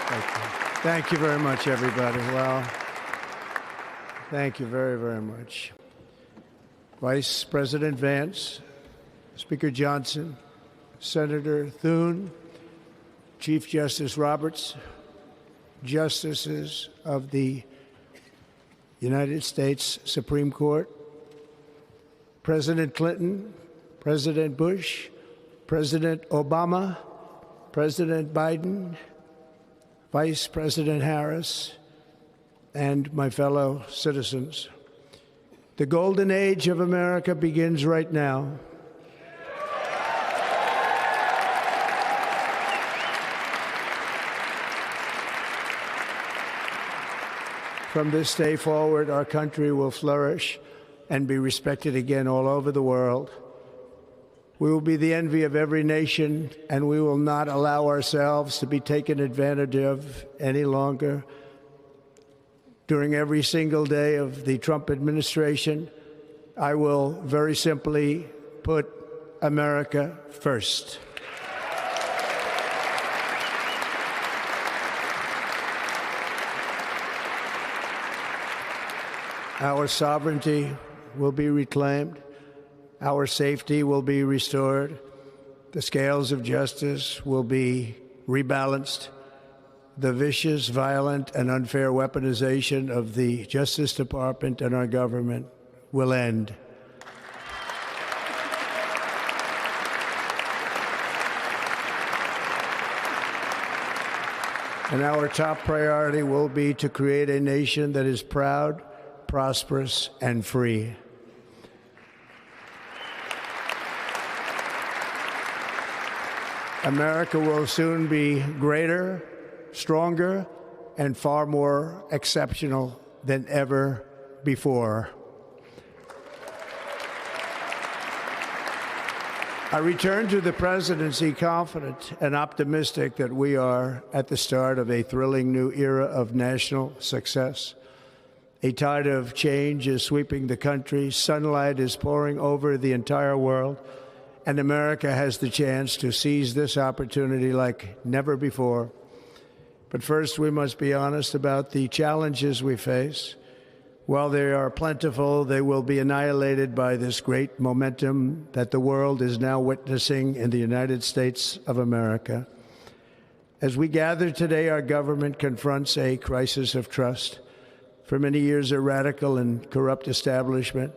Thank you. Thank you very much, everybody. Well, thank you very, very much. Vice President Vance, Speaker Johnson, Senator Thune, Chief Justice Roberts, Justices of the United States Supreme Court, President Clinton, President Bush, President Obama, President Biden, Vice President Harris, and my fellow citizens. The golden age of America begins right now. From this day forward, our country will flourish and be respected again all over the world. We will be the envy of every nation, and we will not allow ourselves to be taken advantage of any longer. During every single day of the Trump administration, I will very simply put America first. Our sovereignty will be reclaimed. Our safety will be restored. The scales of justice will be rebalanced. The vicious, violent, and unfair weaponization of the Justice Department and our government will end. And our top priority will be to create a nation that is proud, prosperous, and free. America will soon be greater, stronger, and far more exceptional than ever before. I return to the presidency confident and optimistic that we are at the start of a thrilling new era of national success. A tide of change is sweeping the country. Sunlight is pouring over the entire world, and America has the chance to seize this opportunity like never before. But first, we must be honest about the challenges we face. While they are plentiful, they will be annihilated by this great momentum that the world is now witnessing in the United States of America. As we gather today, our government confronts a crisis of trust. For many years, a radical and corrupt establishment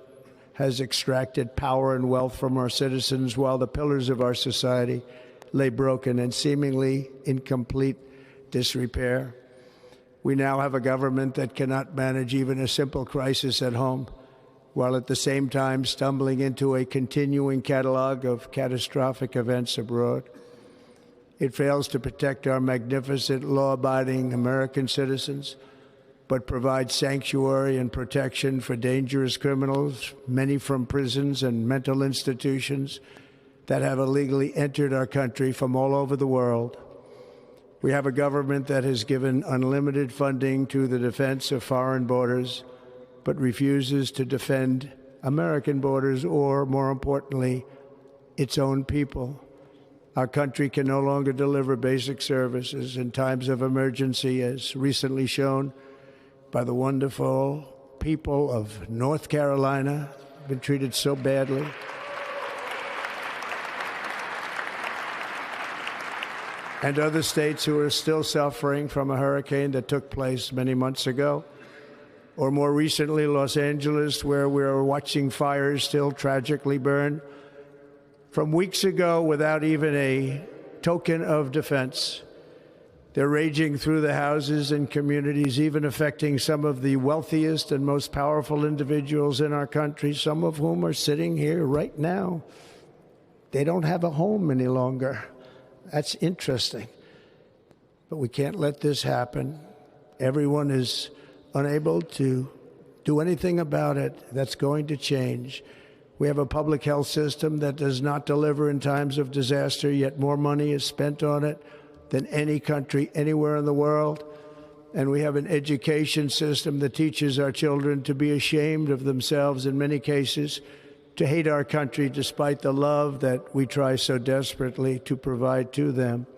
has extracted power and wealth from our citizens while the pillars of our society lay broken and seemingly in complete disrepair. We now have a government that cannot manage even a simple crisis at home, while at the same time stumbling into a continuing catalog of catastrophic events abroad. It fails to protect our magnificent, law-abiding American citizens, but provides sanctuary and protection for dangerous criminals, many from prisons and mental institutions that have illegally entered our country from all over the world. We have a government that has given unlimited funding to the defense of foreign borders, but refuses to defend American borders or, more importantly, its own people. Our country can no longer deliver basic services in times of emergency, as recently shown by the wonderful people of North Carolina, been treated so badly. And other states who are still suffering from a hurricane that took place many months ago. Or more recently, Los Angeles, where we're watching fires still tragically burn from weeks ago without even a token of defense. They're raging through the houses and communities, even affecting some of the wealthiest and most powerful individuals in our country, some of whom are sitting here right now. They don't have a home any longer. That's interesting. But we can't let this happen. Everyone is unable to do anything about it. That's going to change. We have a public health system that does not deliver in times of disaster, yet more money is spent on it than any country anywhere in the world. And we have an education system that teaches our children to be ashamed of themselves in many cases, to hate our country despite the love that we try so desperately to provide to them.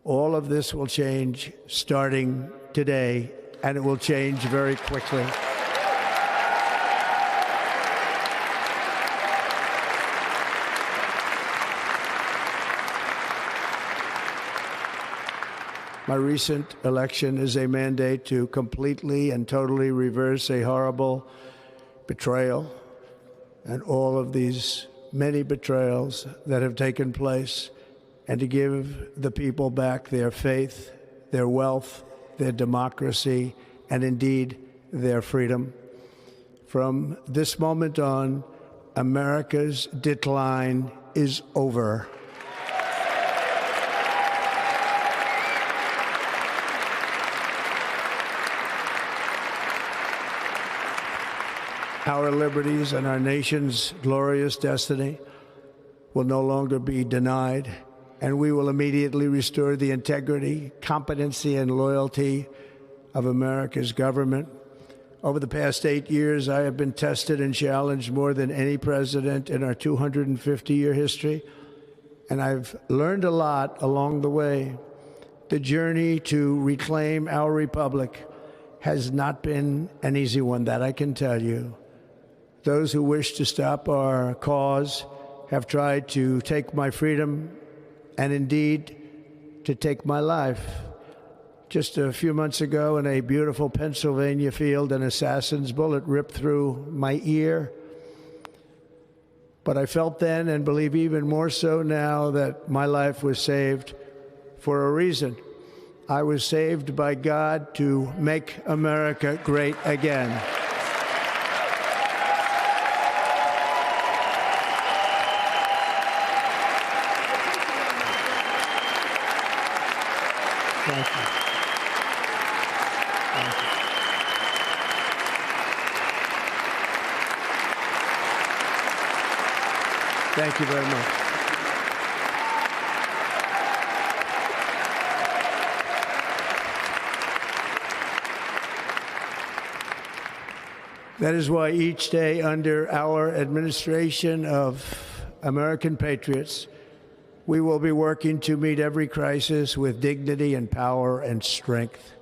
All of this will change starting today, and it will change very quickly. My recent election is a mandate to completely and totally reverse a horrible betrayal and all of these many betrayals that have taken place, and to give the people back their faith, their wealth, their democracy, and indeed their freedom. From this moment on, America's decline is over. Our liberties and our nation's glorious destiny will no longer be denied, and we will immediately restore the integrity, competency, and loyalty of America's government. Over the past 8 years, I have been tested and challenged more than any president in our 250-year history, and I've learned a lot along the way. The journey to reclaim our republic has not been an easy one, that I can tell you. Those who wish to stop our cause have tried to take my freedom and indeed to take my life. Just a few months ago in a beautiful Pennsylvania field, an assassin's bullet ripped through my ear. But I felt then, and believe even more so now, that my life was saved for a reason. I was saved by God to make America great again. Thank you. Thank you. Thank you very much. That is why each day under our administration of American patriots, we will be working to meet every crisis with dignity and power and strength.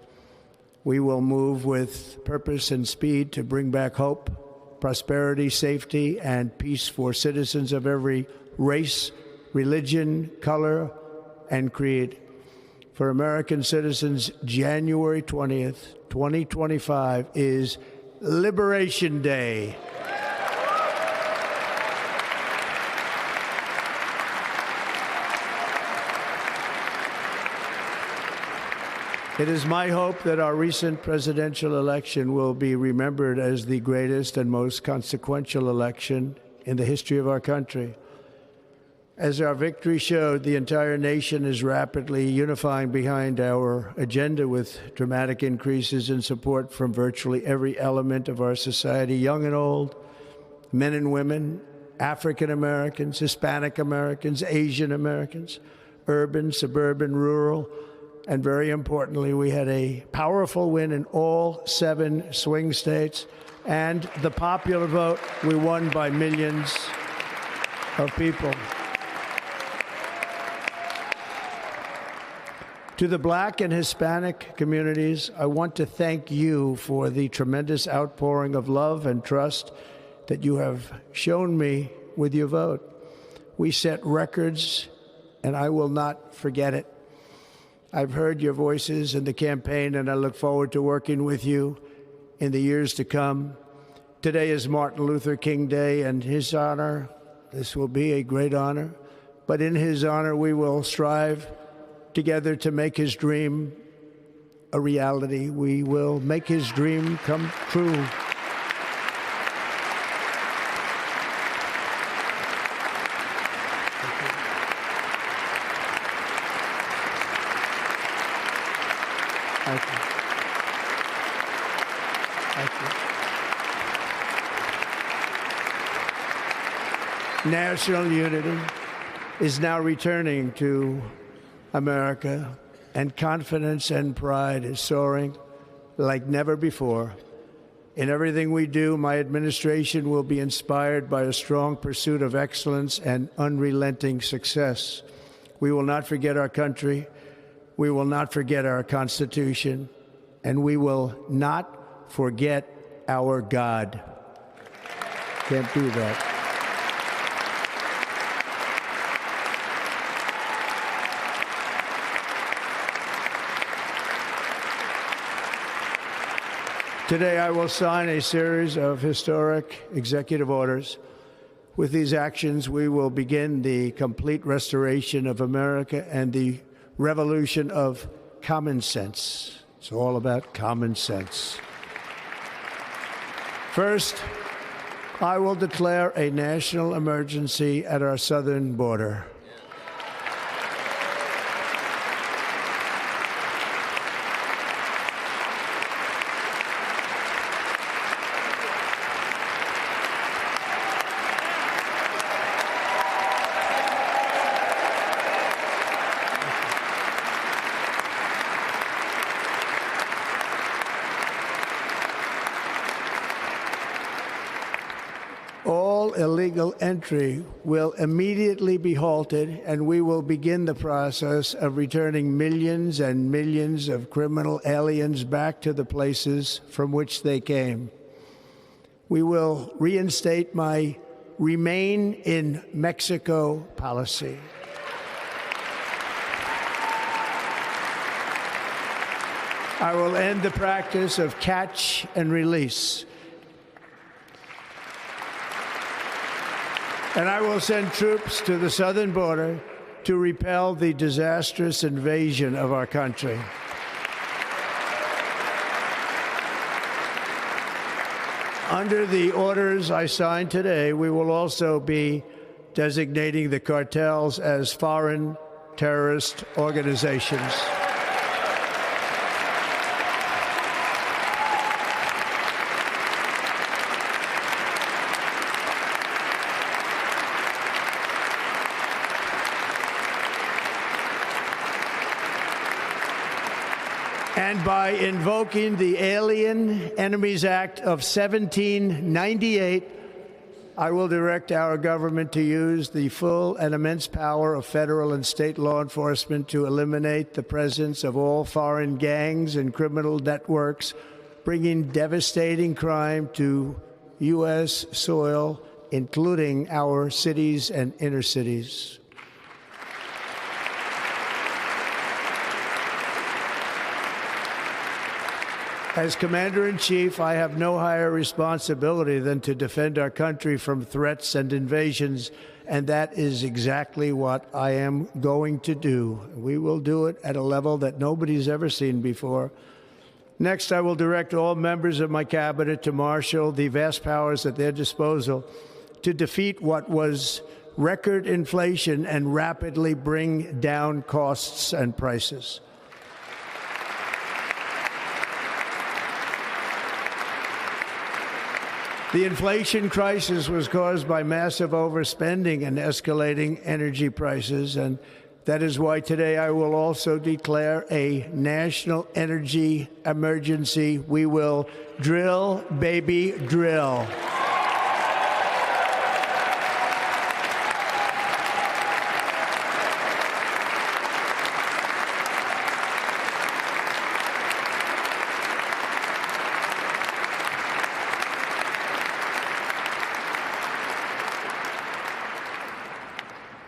We will move with purpose and speed to bring back hope, prosperity, safety, and peace for citizens of every race, religion, color, and creed. For American citizens, January 20th, 2025 is Liberation Day. It is my hope that our recent presidential election will be remembered as the greatest and most consequential election in the history of our country. As our victory showed, the entire nation is rapidly unifying behind our agenda with dramatic increases in support from virtually every element of our society, young and old, men and women, African Americans, Hispanic Americans, Asian Americans, urban, suburban, rural. And very importantly, we had a powerful win in all 7 swing states. And the popular vote, we won by millions of people. To the Black and Hispanic communities, I want to thank you for the tremendous outpouring of love and trust that you have shown me with your vote. We set records, and I will not forget it. I've heard your voices in the campaign, and I look forward to working with you in the years to come. Today is Martin Luther King Day, and his honor, this will be a great honor, but in his honor we will strive together to make his dream a reality. We will make his dream come true. Thank you. Thank you. National unity is now returning to America, and confidence and pride is soaring like never before. In everything we do, my administration will be inspired by a strong pursuit of excellence and unrelenting success. We will not forget our country. We will not forget our Constitution, and we will not forget our God. Can't do that. Today, I will sign a series of historic executive orders. With these actions, we will begin the complete restoration of America and the revolution of common sense. It's all about common sense. First, I will declare a national emergency at our southern border. All illegal entry will immediately be halted, and we will begin the process of returning millions and millions of criminal aliens back to the places from which they came. We will reinstate my Remain in Mexico policy. I will end the practice of catch and release. And I will send troops to the southern border to repel the disastrous invasion of our country. Under the orders I signed today, we will also be designating the cartels as foreign terrorist organizations. And by invoking the Alien Enemies Act of 1798, I will direct our government to use the full and immense power of federal and state law enforcement to eliminate the presence of all foreign gangs and criminal networks, bringing devastating crime to U.S. soil, including our cities and inner cities. As Commander-in-Chief, I have no higher responsibility than to defend our country from threats and invasions, and that is exactly what I am going to do. We will do it at a level that nobody's ever seen before. Next, I will direct all members of my cabinet to marshal the vast powers at their disposal to defeat what was record inflation and rapidly bring down costs and prices. The inflation crisis was caused by massive overspending and escalating energy prices, and that is why today I will also declare a national energy emergency. We will drill, baby, drill.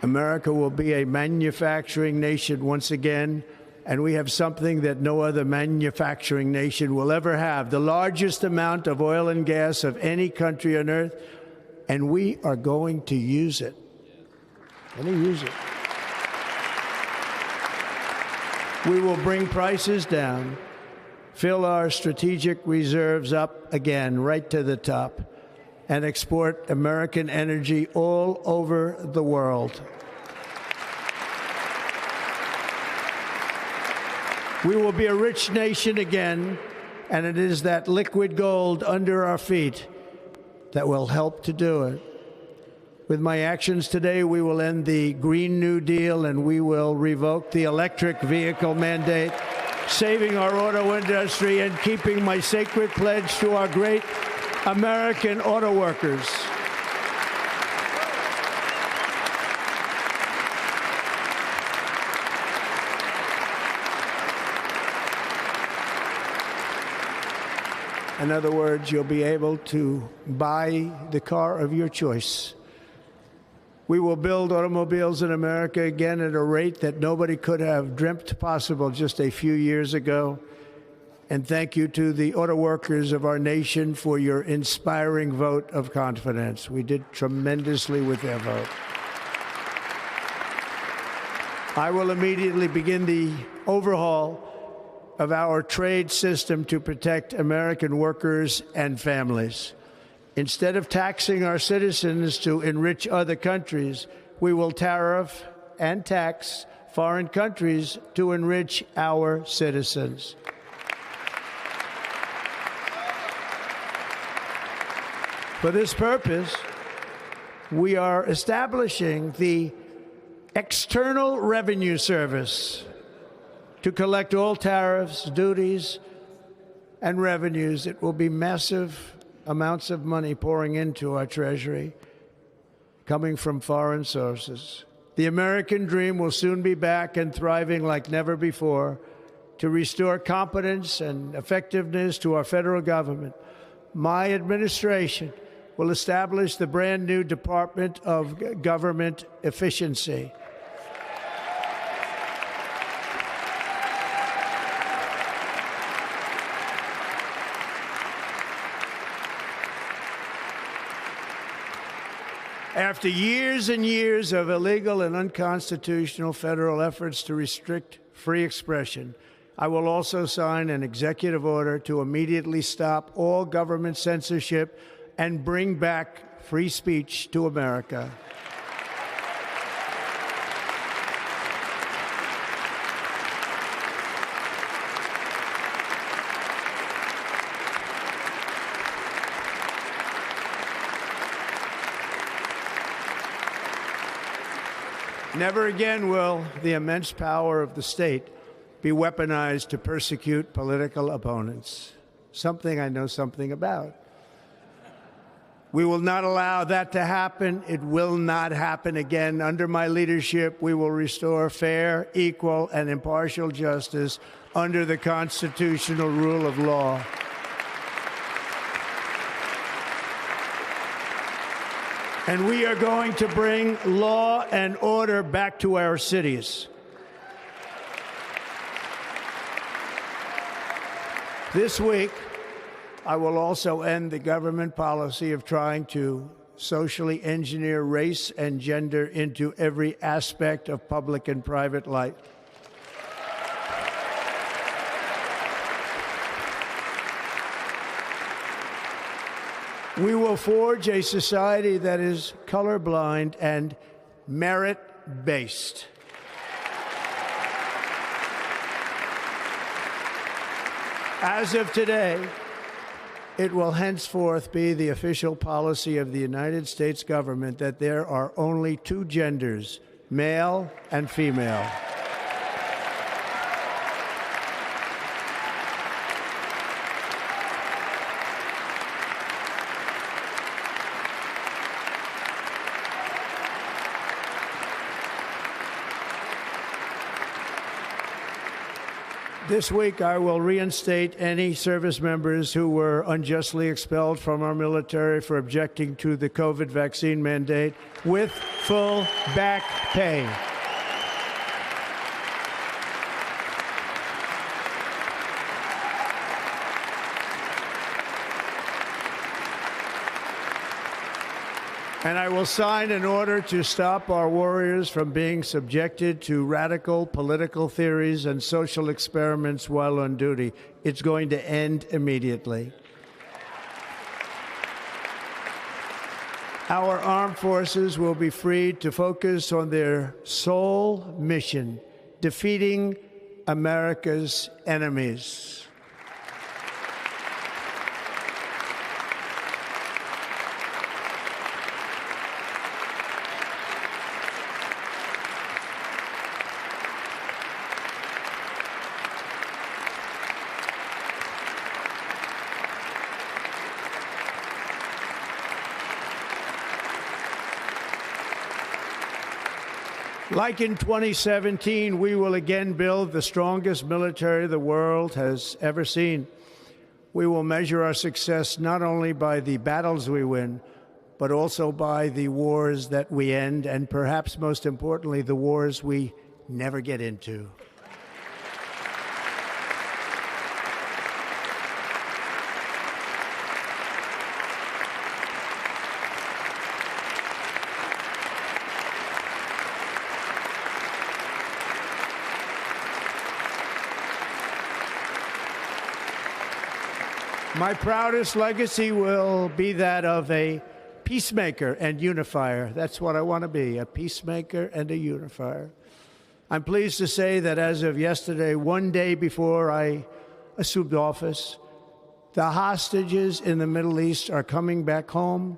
America will be a manufacturing nation once again, and we have something that no other manufacturing nation will ever have, the largest amount of oil and gas of any country on earth, and we are going to use it. We will bring prices down, fill our strategic reserves up again, right to the top, and export American energy all over the world. We will be a rich nation again, and it is that liquid gold under our feet that will help to do it. With my actions today, we will end the Green New Deal, and we will revoke the electric vehicle mandate, saving our auto industry and keeping my sacred pledge to our great American auto workers. In other words, you'll be able to buy the car of your choice. We will build automobiles in America again at a rate that nobody could have dreamt possible just a few years ago. And thank you to the auto workers of our nation for your inspiring vote of confidence. We did tremendously with their vote. I will immediately begin the overhaul of our trade system to protect American workers and families. Instead of taxing our citizens to enrich other countries, we will tariff and tax foreign countries to enrich our citizens. For this purpose, we are establishing the External Revenue Service to collect all tariffs, duties, and revenues. It will be massive amounts of money pouring into our Treasury, coming from foreign sources. The American dream will soon be back and thriving like never before to restore competence and effectiveness to our federal government. My administration will establish the brand new Department of Government Efficiency. After years and years of illegal and unconstitutional federal efforts to restrict free expression, I will also sign an executive order to immediately stop all government censorship and bring back free speech to America. Never again will the immense power of the state be weaponized to persecute political opponents, something I know something about. We will not allow that to happen. It will not happen again. Under my leadership, we will restore fair, equal, and impartial justice under the constitutional rule of law. And we are going to bring law and order back to our cities. This week, I will also end the government policy of trying to socially engineer race and gender into every aspect of public and private life. We will forge a society that is colorblind and merit-based. As of today, it will henceforth be the official policy of the United States government that there are only two genders, male and female. This week, I will reinstate any service members who were unjustly expelled from our military for objecting to the COVID vaccine mandate with full back pay. And I will sign an order to stop our warriors from being subjected to radical political theories and social experiments while on duty. It's going to end immediately. Our armed forces will be freed to focus on their sole mission, defeating America's enemies. Like in 2017, we will again build the strongest military the world has ever seen. We will measure our success not only by the battles we win, but also by the wars that we end, and perhaps most importantly, the wars we never get into. My proudest legacy will be that of a peacemaker and unifier. That's what I want to be, a peacemaker and a unifier. I'm pleased to say that as of yesterday, one day before I assumed office, the hostages in the Middle East are coming back home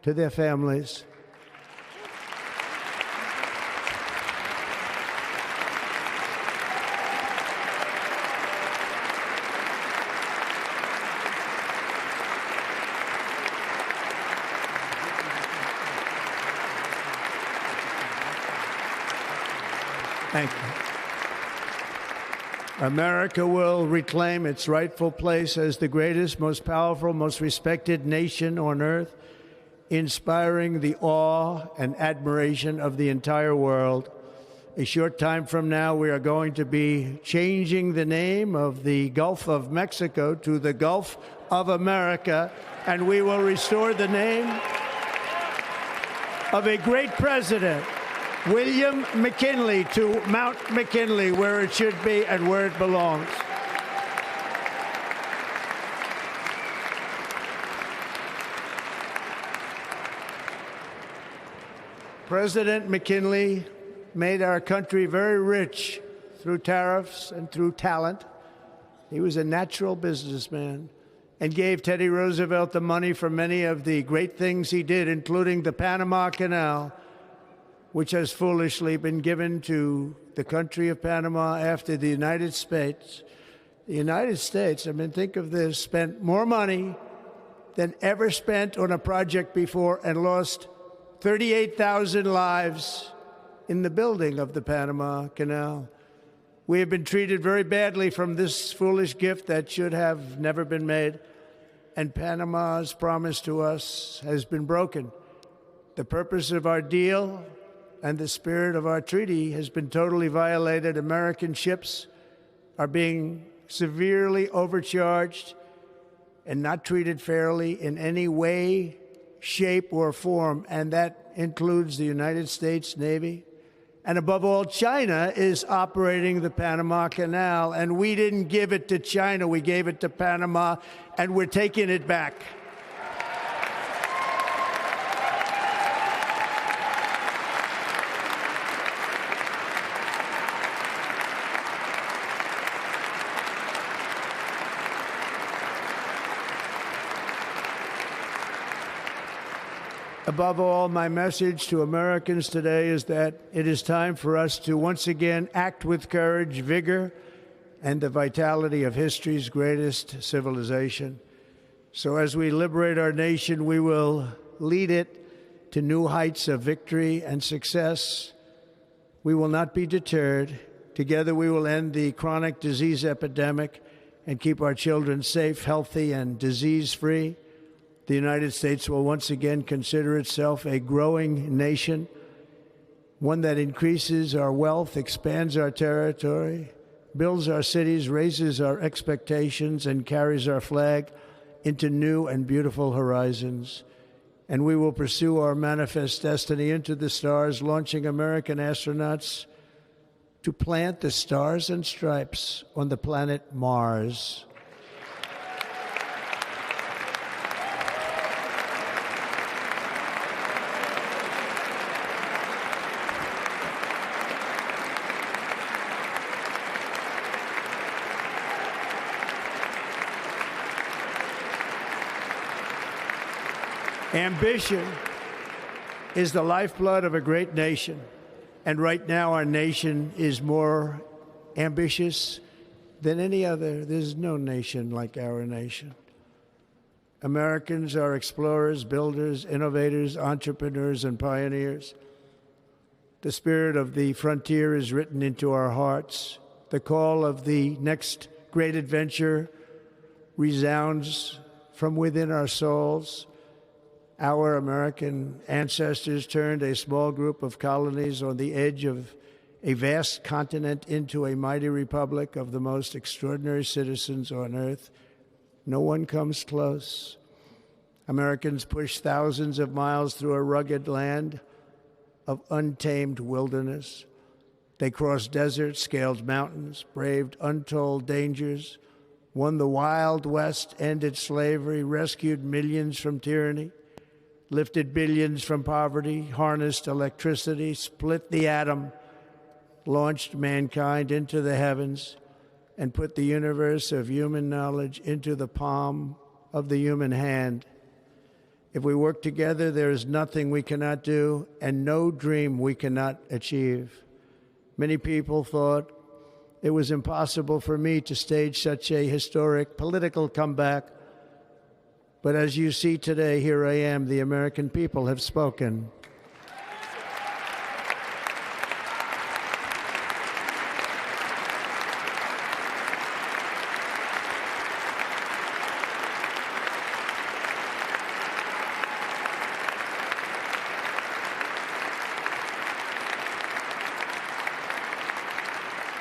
to their families. Thank you. America will reclaim its rightful place as the greatest, most powerful, most respected nation on earth, inspiring the awe and admiration of the entire world. A short time from now, we are going to be changing the name of the Gulf of Mexico to the Gulf of America, and we will restore the name of a great president, William McKinley, to Mount McKinley, where it should be and where it belongs. President McKinley made our country very rich through tariffs and through talent. He was a natural businessman and gave Teddy Roosevelt the money for many of the great things he did, including the Panama Canal, which has foolishly been given to the country of Panama after the United States. The United States, I mean, think of this, spent more money than ever spent on a project before and lost 38,000 lives in the building of the Panama Canal. We have been treated very badly from this foolish gift that should have never been made, and Panama's promise to us has been broken. The purpose of our deal and the spirit of our treaty has been totally violated. American ships are being severely overcharged and not treated fairly in any way, shape, or form, and that includes the United States Navy. And above all, China is operating the Panama Canal, and we didn't give it to China, we gave it to Panama, and we're taking it back. Above all, my message to Americans today is that it is time for us to once again act with courage, vigor, and the vitality of history's greatest civilization. So as we liberate our nation, we will lead it to new heights of victory and success. We will not be deterred. Together we will end the chronic disease epidemic and keep our children safe, healthy, and disease-free. The United States will once again consider itself a growing nation, one that increases our wealth, expands our territory, builds our cities, raises our expectations, and carries our flag into new and beautiful horizons. And we will pursue our manifest destiny into the stars, launching American astronauts to plant the stars and stripes on the planet Mars. Ambition is the lifeblood of a great nation, and right now our nation is more ambitious than any other. There's no nation like our nation. Americans are explorers, builders, innovators, entrepreneurs, and pioneers. The spirit of the frontier is written into our hearts. The call of the next great adventure resounds from within our souls. Our American ancestors turned a small group of colonies on the edge of a vast continent into a mighty republic of the most extraordinary citizens on earth. No one comes close. Americans pushed thousands of miles through a rugged land of untamed wilderness. They crossed deserts, scaled mountains, braved untold dangers, won the Wild West, ended slavery, rescued millions from tyranny, lifted billions from poverty, harnessed electricity, split the atom, launched mankind into the heavens, and put the universe of human knowledge into the palm of the human hand. If we work together, there is nothing we cannot do and no dream we cannot achieve. Many people thought it was impossible for me to stage such a historic political comeback. But as you see today, here I am. The American people have spoken.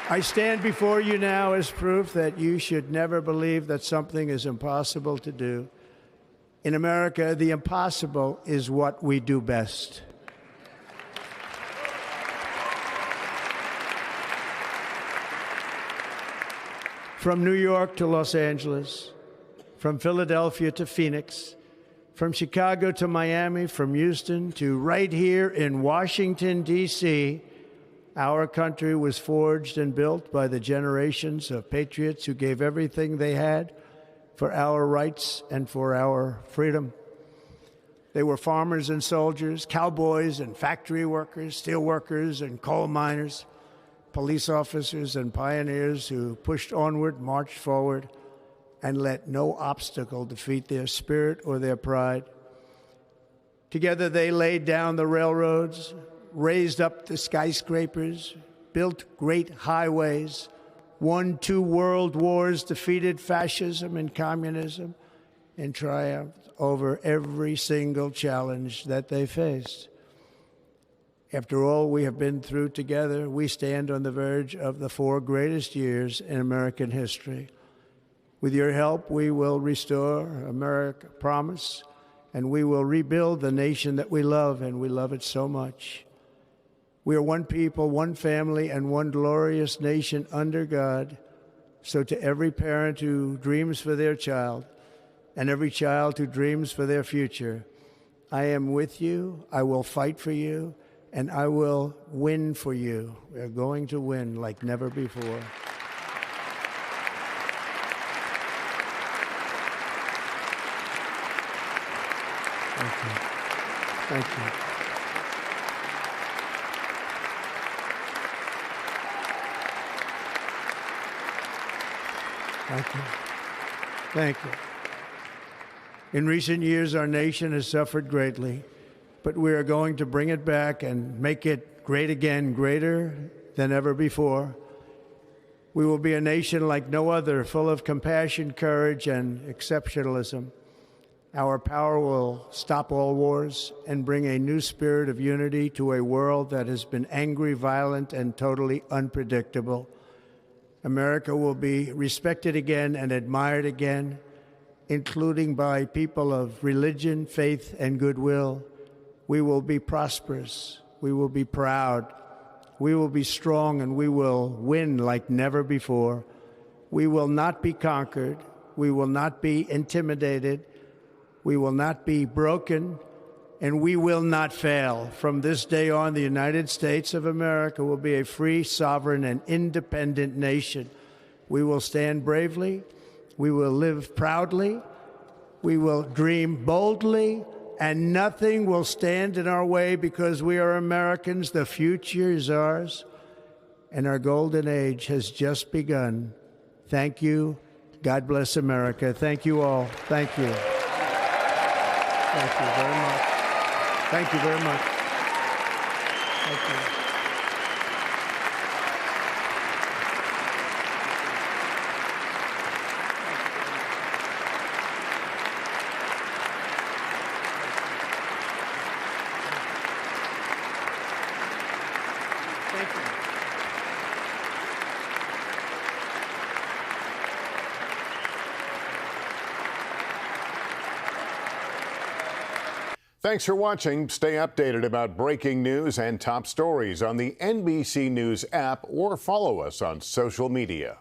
I stand before you now as proof that you should never believe that something is impossible to do. In America, the impossible is what we do best. From New York to Los Angeles, from Philadelphia to Phoenix, from Chicago to Miami, from Houston to right here in Washington, D.C., our country was forged and built by the generations of patriots who gave everything they had for our rights and for our freedom. They were farmers and soldiers, cowboys and factory workers, steel workers and coal miners, police officers and pioneers who pushed onward, marched forward, and let no obstacle defeat their spirit or their pride. Together they laid down the railroads, raised up the skyscrapers, built great highways, won 2 world wars, defeated fascism and communism, and triumphed over every single challenge that they faced. After all we have been through together, we stand on the verge of the 4 greatest years in American history. With your help, we will restore America promise, and we will rebuild the nation that we love, and we love it so much. We are one people, one family, and one glorious nation under God. So to every parent who dreams for their child and every child who dreams for their future, I am with you, I will fight for you, and I will win for you. We are going to win like never before. Thank you. Thank you. Thank you. Thank you. In recent years, our nation has suffered greatly, but we are going to bring it back and make it great again, greater than ever before. We will be a nation like no other, full of compassion, courage, and exceptionalism. Our power will stop all wars and bring a new spirit of unity to a world that has been angry, violent, and totally unpredictable. America will be respected again and admired again, including by people of religion, faith, and goodwill. We will be prosperous. We will be proud. We will be strong, and we will win like never before. We will not be conquered. We will not be intimidated. We will not be broken, and we will not fail. From this day on, the United States of America will be a free, sovereign, and independent nation. We will stand bravely. We will live proudly. We will dream boldly, and nothing will stand in our way because we are Americans. The future is ours, and our golden age has just begun. Thank you. God bless America. Thank you all. Thank you. Thank you very much. Thank you very much. Thank you. Thanks for watching. Stay updated about breaking news and top stories on the NBC News app or follow us on social media.